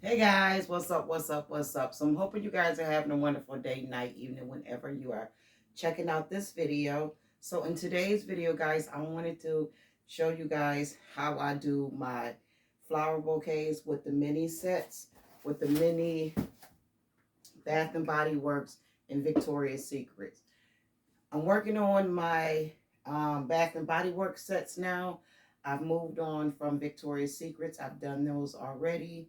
Hey guys, what's up? What's up? What's up? So I'm hoping you guys are having a wonderful day, night, evening, whenever you are checking out this video. So in today's video, guys, I wanted to show you guys how I do my flower bouquets with the mini sets, with the mini Bath and Body Works and Victoria's Secrets. I'm working on my Bath and Body Works sets now. I've moved on from Victoria's Secrets. I've done those already.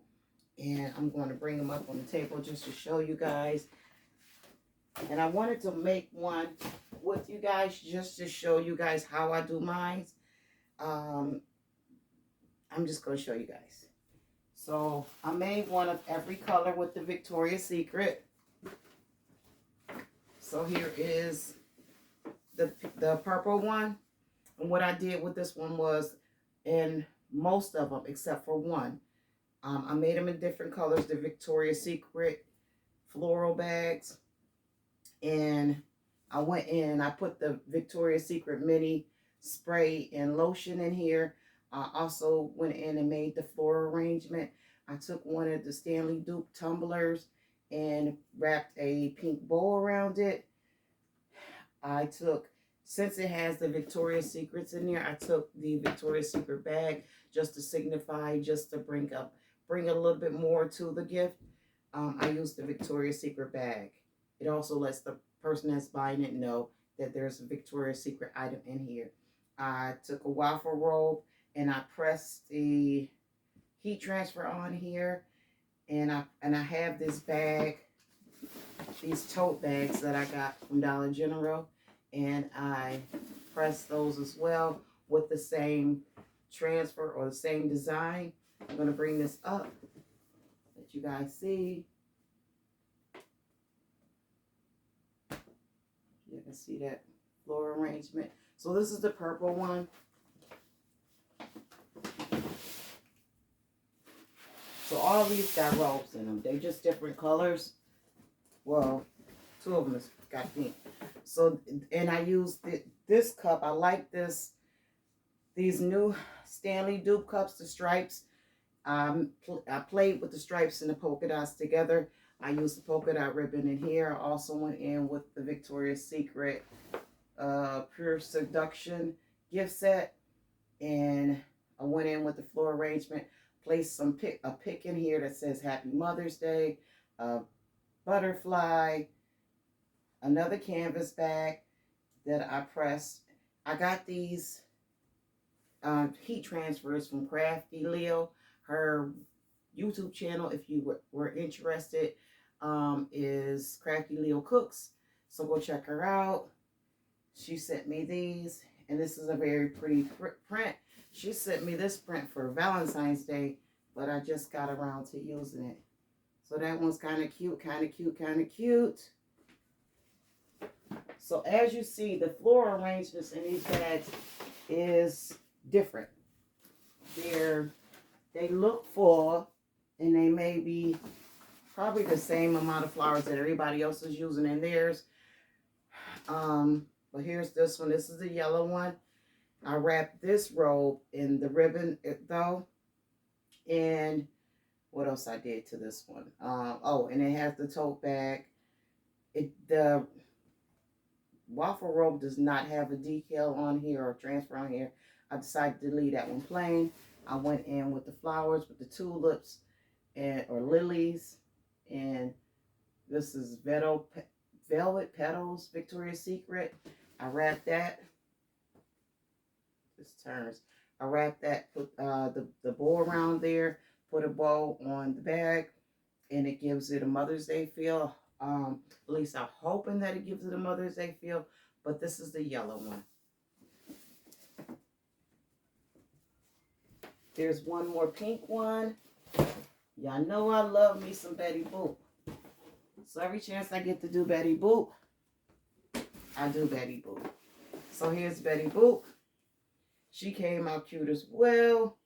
And I'm going to bring them up on the table just to show you guys. And I wanted to make one with you guys just to show you guys how I do mine. Um, I'm just going to show you guys. So I made one of every color with the Victoria's Secret. So here is the purple one. And what I did with this one was, in most of them except for one, I made them in different colors, the Victoria's Secret floral bags. And I went in and I put the Victoria's Secret mini spray and lotion in here. I also went in and made the floral arrangement. I took one of the Stanley Duke tumblers and wrapped a pink bow around it. I took, since it has the Victoria's Secrets in there, I took the Victoria's Secret bag just to signify, just to bring a little bit more to the gift. I used the Victoria's Secret bag. It also lets the person that's buying it know that there's a Victoria's Secret item in here. I took a waffle robe and I pressed the heat transfer on here, and I have this bag, these tote bags that I got from Dollar General, and I pressed those as well with the same transfer or the same design. I'm going to bring this up, let you guys see. You can see that floral arrangement. So this is the purple one. So all these got robes in them. They're just different colors. Well, two of them got pink. So, and I used this cup. I like these new Stanley Duke cups, the stripes. I played with the stripes and the polka dots together. I used the polka dot ribbon in here. I also went in with the Victoria's Secret Pure Seduction gift set. And I went in with the floral arrangement. Placed a pick in here that says Happy Mother's Day. A butterfly. Another canvas bag that I pressed. I got these heat transfers from Crafty Leo. Her YouTube channel, if you were interested, is Crafty Leo Cooks. So go check her out. She sent me these, and this is a very pretty print. She sent me this print for Valentine's Day, but I just got around to using it. So that one's kind of cute, kind of cute, kind of cute. So as you see, the floral arrangements in these bags is different. They look full, and they may be probably the same amount of flowers that everybody else is using in theirs. But here's this one. This is the yellow one. I wrapped this robe in the ribbon though. And what else I did to this one? Oh, and it has the tote bag. The waffle robe does not have a decal on here or transfer on here. I decided to leave that one plain. I went in with the flowers, with the tulips or lilies, and this is Velvet Petals, Victoria's Secret. I wrapped that. This turns. I wrapped that, put the bow around there, put a bow on the bag, and it gives it a Mother's Day feel. At least I'm hoping that it gives it a Mother's Day feel, but this is the yellow one. There's one more pink one. Y'all know I love me some Betty Boop. So every chance I get to do Betty Boop, I do Betty Boop. So here's Betty Boop. She came out cute as well.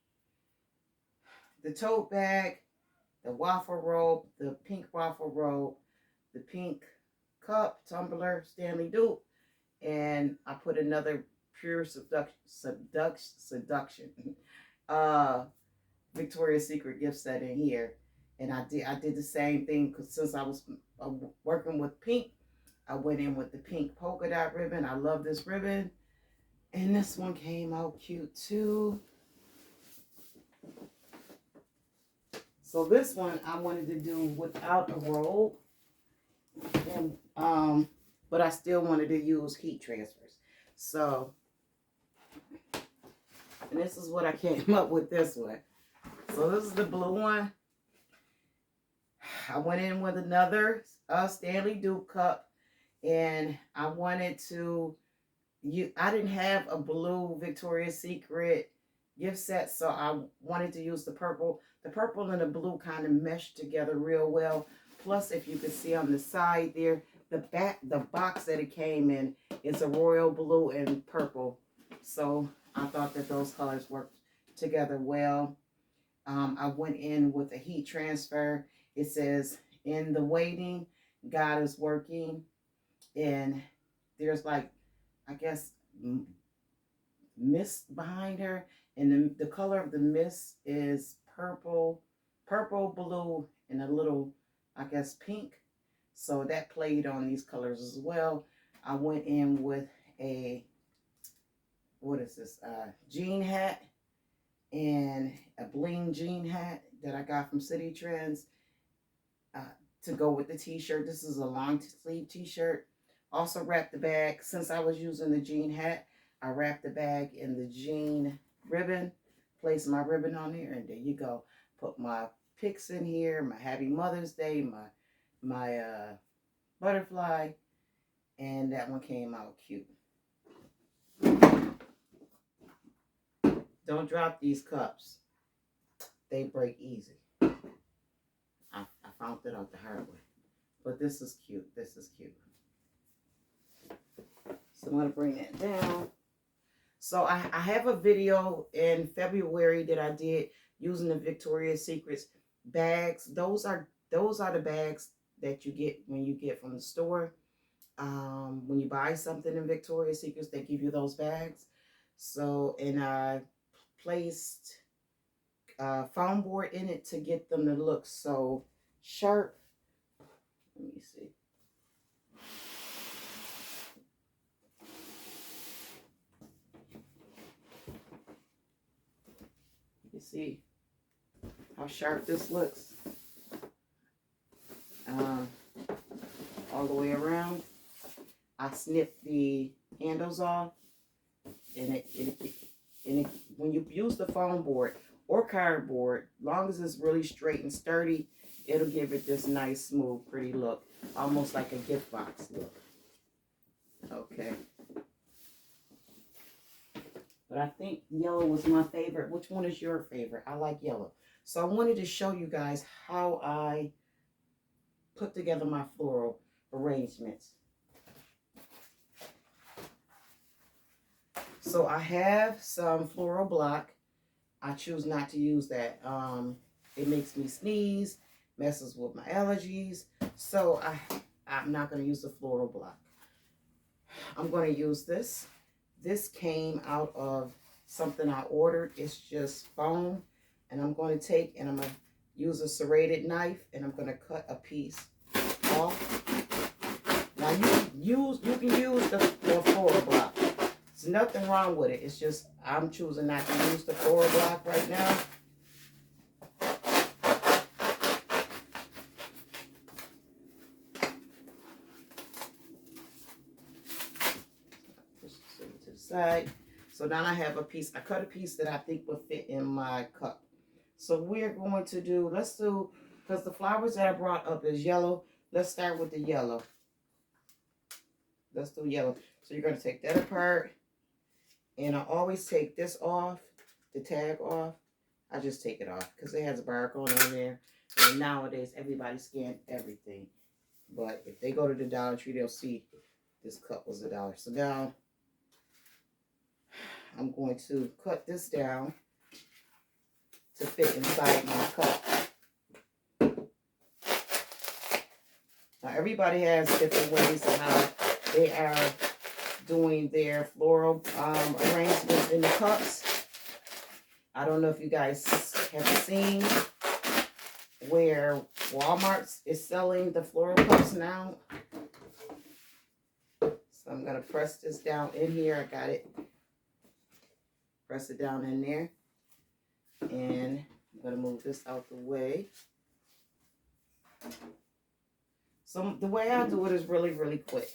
The tote bag, the waffle robe, the pink waffle robe, the pink cup, tumbler, Stanley Duke, and I put another Pure Seduction Victoria's Secret gift set in here. And I did the same thing, because since I was working with pink, I went in with the pink polka dot ribbon. I love this ribbon. And this one came out cute too. So this one I wanted to do without a roll. And but I still wanted to use heat transfers. So, and this is what I came up with this one. So this is the blue one. I went in with another Stanley Duke cup, and I wanted to, I didn't have a blue Victoria's Secret gift set, so I wanted to use the purple. The purple and the blue kind of meshed together real well. Plus, if you can see on the side there, the box that it came in is a royal blue and purple. So I thought that those colors worked together well. I went in with a heat transfer. It says, in the waiting, God is working. And there's like, I guess, mist behind her. And the color of the mist is purple, blue, and a little, I guess, pink. So that played on these colors as well. I went in with a, what is this, jean hat, and a bling jean hat that I got from City Trends to go with the t-shirt. This is a long sleeve t-shirt. Also wrapped the bag. Since I was using the jean hat, I wrapped the bag in the jean ribbon, placed my ribbon on here, and there you go. Put my pics in here, my Happy Mother's Day, my butterfly, and that one came out cute. Don't drop these cups. They break easy. I found it out the hard way. But this is cute. This is cute. So I'm going to bring that down. So I have a video in February that I did using the Victoria's Secrets bags. Those are the bags that you get when you get from the store. When you buy something in Victoria's Secrets, they give you those bags. So, and I placed foam board in it to get them to look so sharp. Let me see. You see how sharp this looks all the way around. I snipped the handles off, and it when you use the foam board or cardboard, long as it's really straight and sturdy, it'll give it this nice, smooth, pretty look, almost like a gift box look. Okay. But I think yellow was my favorite. Which one is your favorite? I like yellow. So I wanted to show you guys how I put together my floral arrangements. So I have some floral block. I choose not to use that. It makes me sneeze, messes with my allergies. So I'm not going to use the floral block. I'm going to use this. This came out of something I ordered. It's just foam. And I'm going to take and I'm going to use a serrated knife, and I'm going to cut a piece off. Now you can use the floral block. There's nothing wrong with it. It's just I'm choosing not to use the floral block right now. Side. So now I have a piece. I cut a piece that I think will fit in my cup. So we're going to do, let's do, because the flowers that I brought up is yellow. Let's start with the yellow. Let's do yellow. So you're going to take that apart. And I always take this off, the tag off. I just take it off because it has a barcode on there. And nowadays, everybody scans everything. But if they go to the Dollar Tree, they'll see this cup was $1. So now, I'm going to cut this down to fit inside my cup. Now, everybody has different ways of how they are doing their floral arrangements in the cups. I don't know if you guys have seen where Walmart is selling the floral cups now. So I'm going to press this down in here. I got it. Press it down in there. And I'm going to move this out the way. So the way I do it is really, really quick.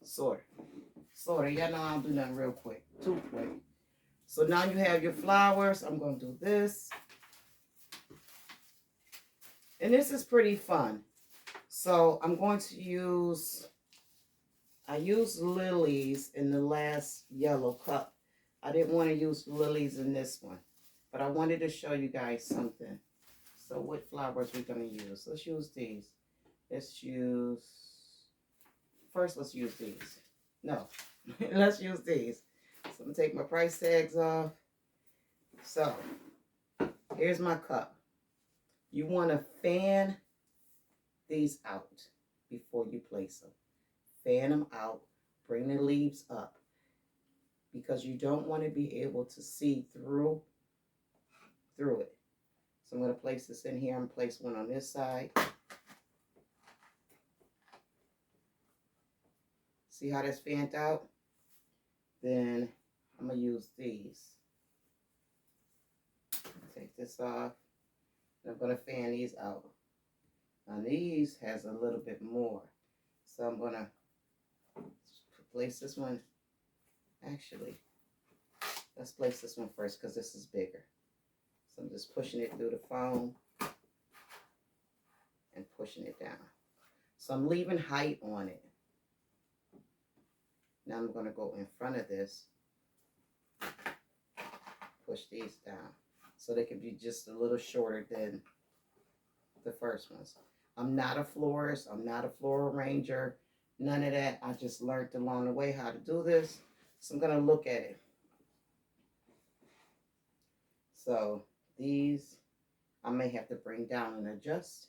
Sort of. Y'all know I don't do nothing real quick. Too quick. So now you have your flowers. I'm going to do this. And this is pretty fun. So I'm going to use... I used lilies in the last yellow cup. I didn't want to use lilies in this one. But I wanted to show you guys something. So what flowers we're going to use? Let's use these. Let's use... First, let's use these. No. Let's use these. So I'm going to take my price tags off. So, here's my cup. You want to fan these out before you place them. Fan them out. Bring the leaves up. Because you don't want to be able to see through it. So I'm going to place this in here. I'm going to place one on this side. See how that's fanned out? Then I'm going to use these. Take this off. And I'm going to fan these out. Now these has a little bit more. So I'm going to place this one. Actually, let's place this one first because this is bigger. So I'm just pushing it through the foam and pushing it down. So I'm leaving height on it. Now I'm going to go in front of this, push these down so they can be just a little shorter than the first ones. I'm not a florist. I'm not a floral arranger. None of that. I just learned along the way how to do this. So I'm going to look at it. So these I may have to bring down and adjust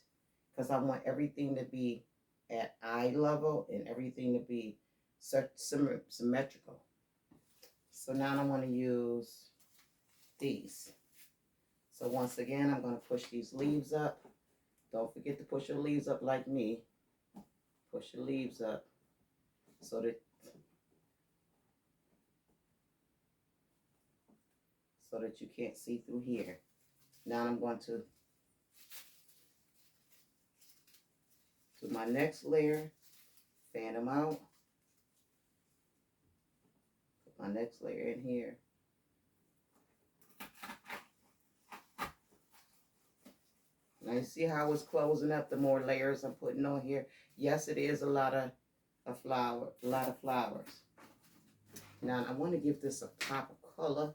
because I want everything to be at eye level and everything to be symmetrical. So now I want to use these. So once again, I'm going to push these leaves up. Don't forget to push your leaves up like me. Push your leaves up so that you can't see through here. Now I'm going to do my next layer, fan them out. Put my next layer in here. Now you see how it's closing up the more layers I'm putting on here. Yes, it is a lot of flowers. Now I want to give this a pop of color.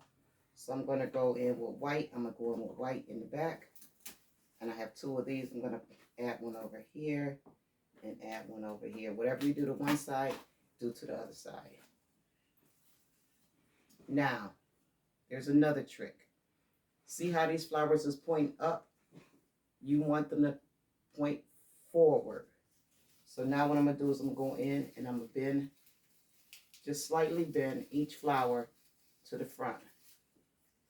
So I'm going to go in with white. I'm going to go in with white in the back. And I have two of these. I'm going to add one over here and add one over here. Whatever you do to one side, do to the other side. Now, there's another trick. See how these flowers is pointing up? You want them to point forward. So now what I'm going to do is I'm going to go in and I'm going to bend, just slightly bend each flower to the front.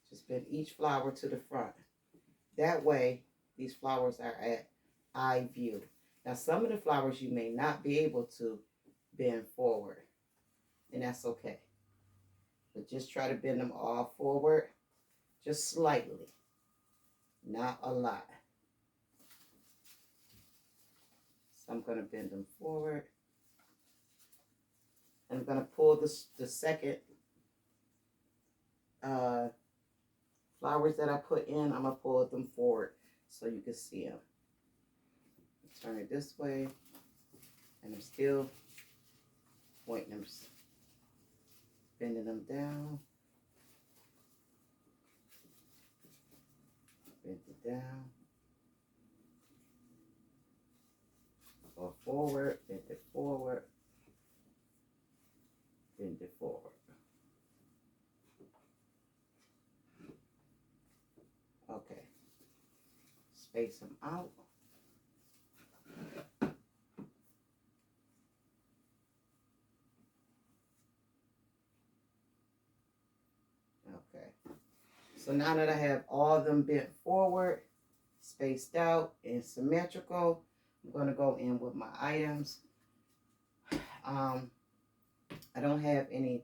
Just bend each flower to the front. That way, these flowers are at eye view. Now, some of the flowers you may not be able to bend forward, and that's okay. But just try to bend them all forward, just slightly, not a lot. So I'm going to bend them forward. And I'm going to pull the second flowers that I put in, I'm going to pull them forward so you can see them. Turn it this way, and I'm still pointing them, bending them down, bend it down, go forward, bend it forward, bend it forward. Okay, space them out. Okay, so now that I have all of them bent forward, spaced out and symmetrical. I'm going to go in with my items. I don't have any.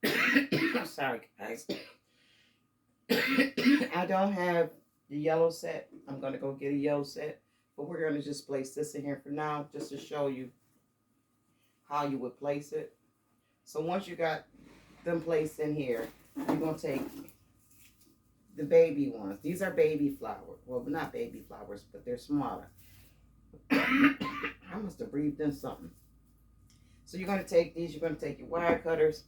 I'm sorry, guys. I don't have the yellow set. I'm going to go get a yellow set. But we're going to just place this in here for now, just to show you how you would place it. So once you got them placed in here, you're going to take the baby ones. These are baby flowers. Well, not baby flowers, but they're smaller. I must have breathed in something. So you're going to take these. You're going to take your wire cutters.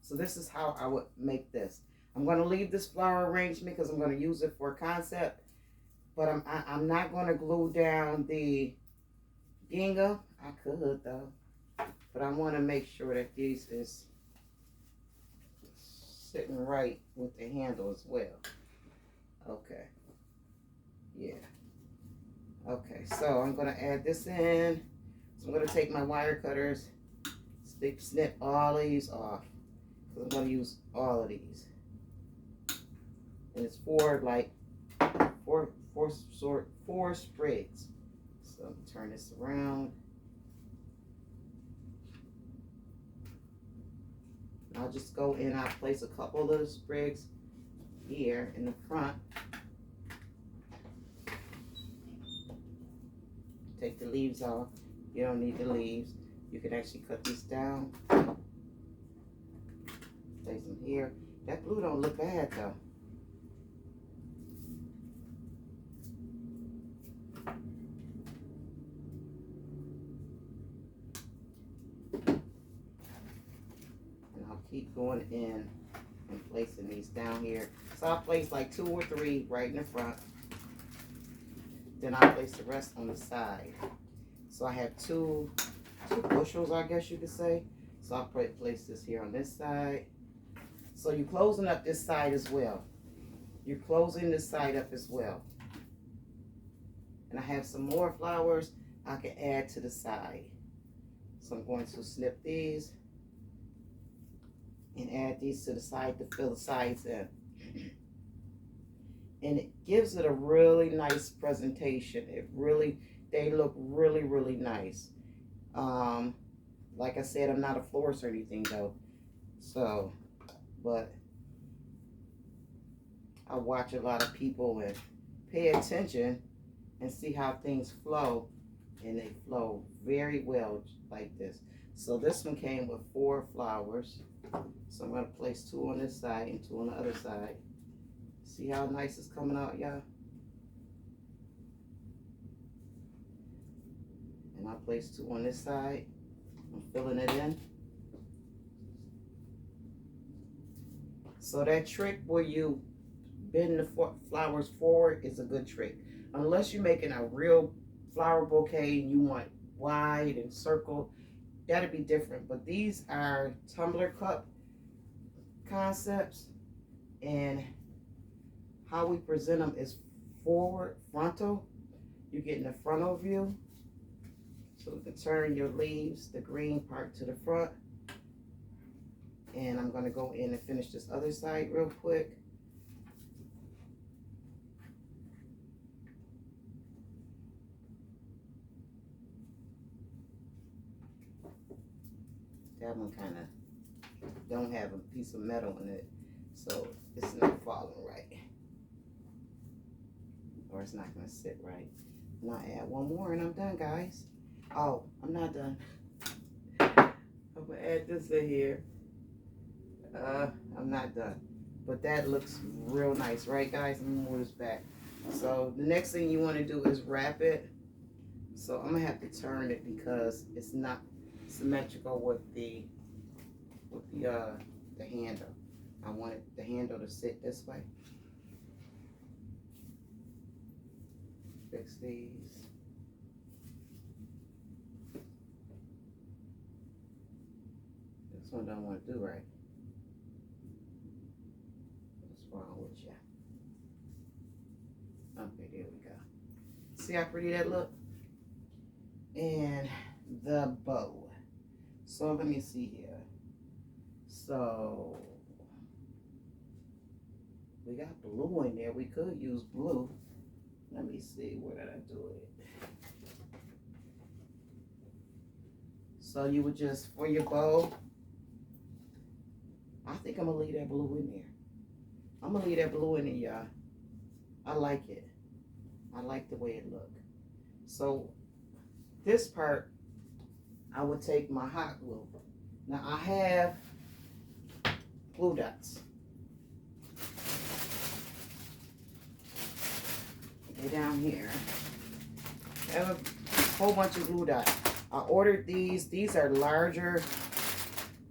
So this is how I would make this. I'm going to leave this flower arrangement because I'm going to use it for a concept. But I'm not going to glue down the gingham. I could though. But I want to make sure that these is sitting right with the handle as well. Okay. Yeah. Okay, so I'm going to add this in. So I'm going to take my wire cutters, snip all these off. Because I'm going to use all of these. And it's four sprigs. So I'm gonna turn this around. I'll just go in, I'll place a couple of those sprigs here in the front. Take the leaves off. You don't need the leaves. You can actually cut these down. Place them here. That blue don't look bad though. Keep going in and placing these down here. So I'll place like 2 or 3 right in the front. Then I'll place the rest on the side. So I have two bushels, I guess you could say. So I'll place this here on this side. So you're closing up this side as well. You're closing this side up as well. And I have some more flowers I can add to the side. So I'm going to snip these and add these to the side to fill the sides in. And it gives it a really nice presentation. They look really, really nice. Like I said, I'm not a florist or anything though. So, but I watch a lot of people and pay attention and see how things flow. And they flow very well like this. So this one came with 4 flowers. So I'm going to place 2 on this side and 2 on the other side. See how nice it's coming out, y'all? And I'll place 2 on this side. I'm filling it in. So that trick where you bend the flowers forward is a good trick. Unless you're making a real flower bouquet and you want wide and circle, that'd be different. But these are tumbler cup concepts, and how we present them is forward, frontal. You're getting the frontal view. So you can turn your leaves, the green part to the front. And I'm going to go in and finish this other side real quick. That one kind of don't have a piece of metal in it, so it's not falling right, or it's not going to sit right. And I'll add 1 more and I'm done, guys. Oh, I'm not done. I'm going to add this in here. I'm not done, but that looks real nice, right, guys? Let me move this back. So the next thing you want to do is wrap it. So I'm going to have to turn it because it's not symmetrical with the handle. I want the handle to sit this way. Fix these. This one don't want to do right. What's wrong with you? Okay, there we go. See how pretty that look? And the bow. So let me see here. So We got blue in there. We could use blue. Let me see, where did I do it? So you would just, for your bow, I think I'm gonna leave that blue in there. I'm gonna leave that blue in there, y'all. I like it. I like the way it look. So this part, I would take my hot glue. Now I have glue dots. They're down here. I have a whole bunch of glue dots. I ordered these. These are larger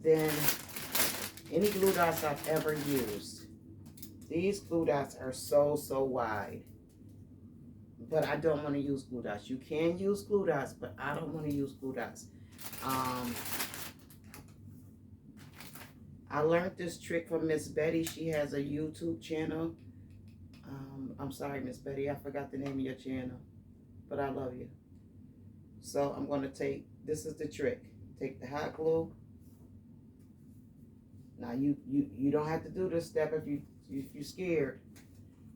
than any glue dots I've ever used. These glue dots are so wide. But I don't want to use glue dots. You can use glue dots, but I don't want to use glue dots. I learned this trick from Miss Betty. She has a YouTube channel. I'm sorry, Miss Betty, I forgot the name of your channel, but I love you. So I'm going to take, this is the trick. Take the hot glue. Now you don't have to do this step if you're scared,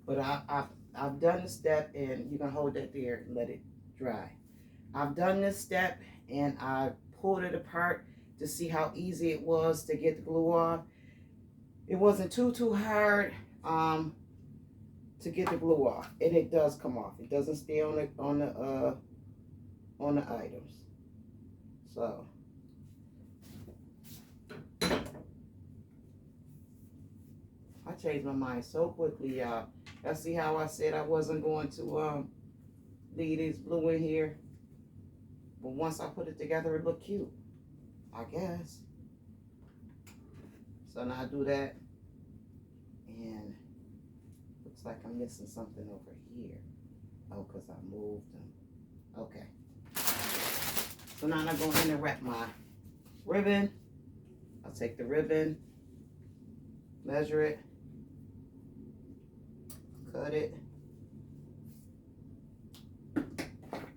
but I've done the step, and you can hold that there and let it dry. I've done this step and I pulled it apart to see how easy it was to get the glue off. It wasn't too hard to get the glue off, and it does come off. It doesn't stay on the items. So I changed my mind so quickly, y'all. Y'all see how I said I wasn't going to leave this blue in here, but once I put it together, it looked cute, I guess. So now I do that, and looks like I'm missing something over here. Oh, because I moved them. Okay. So now I go in and wrap my ribbon. I'll take the ribbon, measure it, cut it,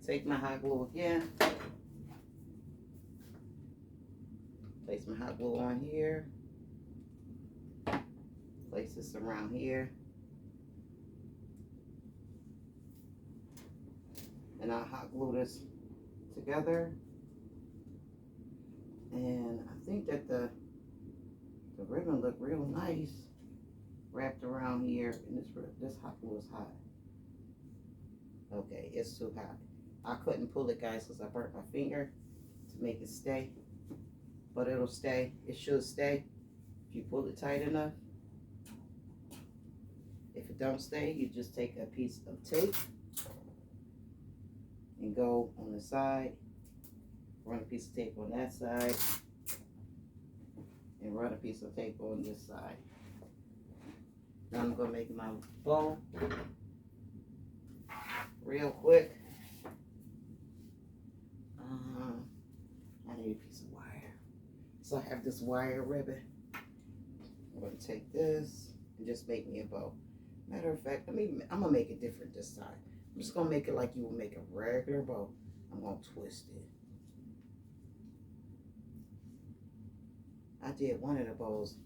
take my hot glue again, place my hot glue on here, place this around here, and I'll hot glue this together. And I think that the ribbon looked real nice wrapped around here, and this hot glue is hot. Okay, it's too hot. I couldn't pull it, guys, because I burnt my finger to make it stay, but it'll stay. It should stay if you pull it tight enough. If it don't stay, you just take a piece of tape and go on the side, run a piece of tape on that side, and run a piece of tape on this side. Now I'm going to make my bow real quick. I need a piece of wire. So I have this wire ribbon. I'm going to take this and just make me a bow. Matter of fact, I'm going to make it different this time. I'm just going to make it like you would make a regular bow. I'm going to twist it. I did one of the bows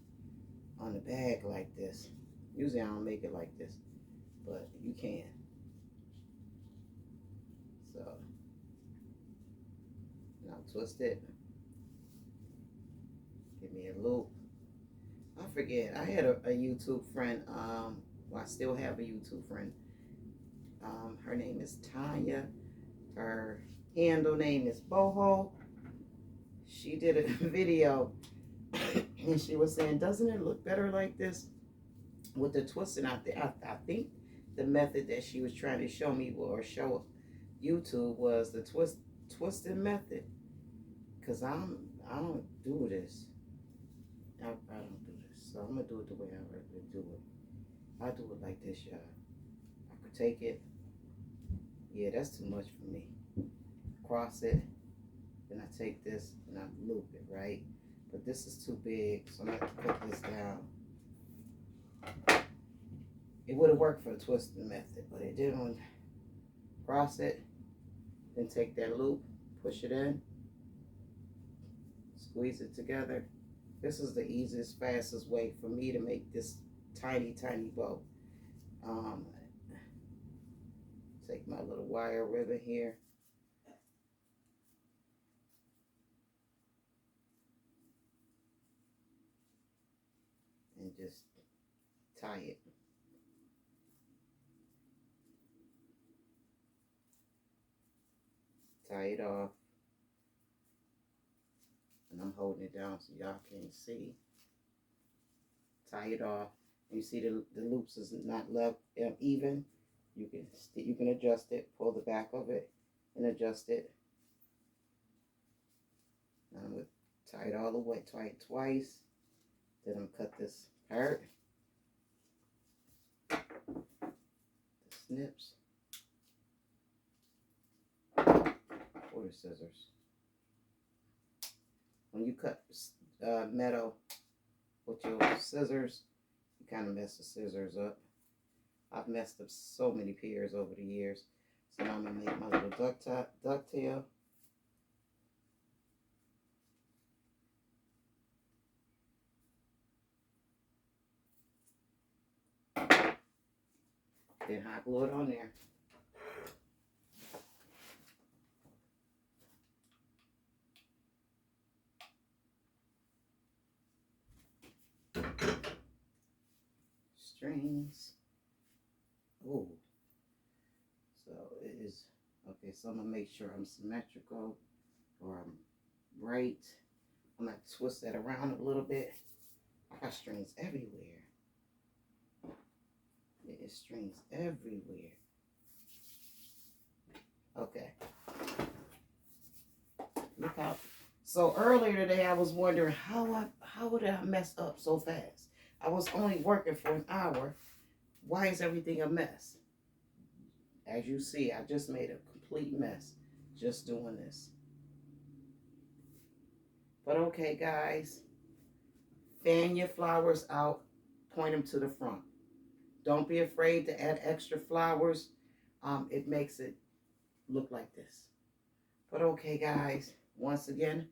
on the bag like this. Usually I don't make it like this, but you can. So, now twist it. Give me a loop. I forget, I had a YouTube friend, well, I still have a YouTube friend. Her name is Tanya. Her handle name is Boho. She did a video and she was saying, doesn't it look better like this with the twisting? I think the method that she was trying to show me or show YouTube was the twisting method, because I don't do this. I don't do this, so I'm gonna do it the way I regularly do it. I do it like this, y'all. I could take it. Yeah, that's too much for me. Cross it, then I take this and I loop it, right? But this is too big, so I'm gonna have to put this down. It would have worked for the twisting method, but it didn't. Cross it, then take that loop, push it in, squeeze it together. This is the easiest, fastest way for me to make this tiny, tiny bow. Um, take my little wire ribbon here. And just tie it. Tie it off. And I'm holding it down so y'all can't see. Tie it off. You see the loops is not left even. You can adjust it. Pull the back of it and adjust it. Now I'm going to tie it all the way. Tie it twice. Then I'm cut this part. The snips. Or the scissors. When you cut metal with your scissors, you kind of mess the scissors up. I've messed up so many pairs over the years. So now I'm going to make my little ducktail. Then hot glue it on there. Strings. Oh, so it is okay. So I'm gonna make sure I'm symmetrical or I'm right. I'm gonna twist that around a little bit. I got strings everywhere. There is strings everywhere. Okay. Look how. So earlier today, I was wondering how did I mess up so fast? I was only working for an hour. Why is everything a mess? As you see, I just made a complete mess just doing this. But okay, guys, fan your flowers out, point them to the front. Don't be afraid to add extra flowers. It makes it look like this. But okay, guys, once again,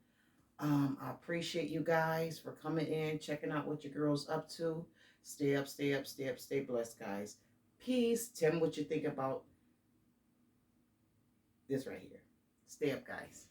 I appreciate you guys for coming in, checking out what your girl's up to. Stay up, stay up, stay up, stay blessed, guys. Peace. Tell me what you think about this right here. Stay up, guys.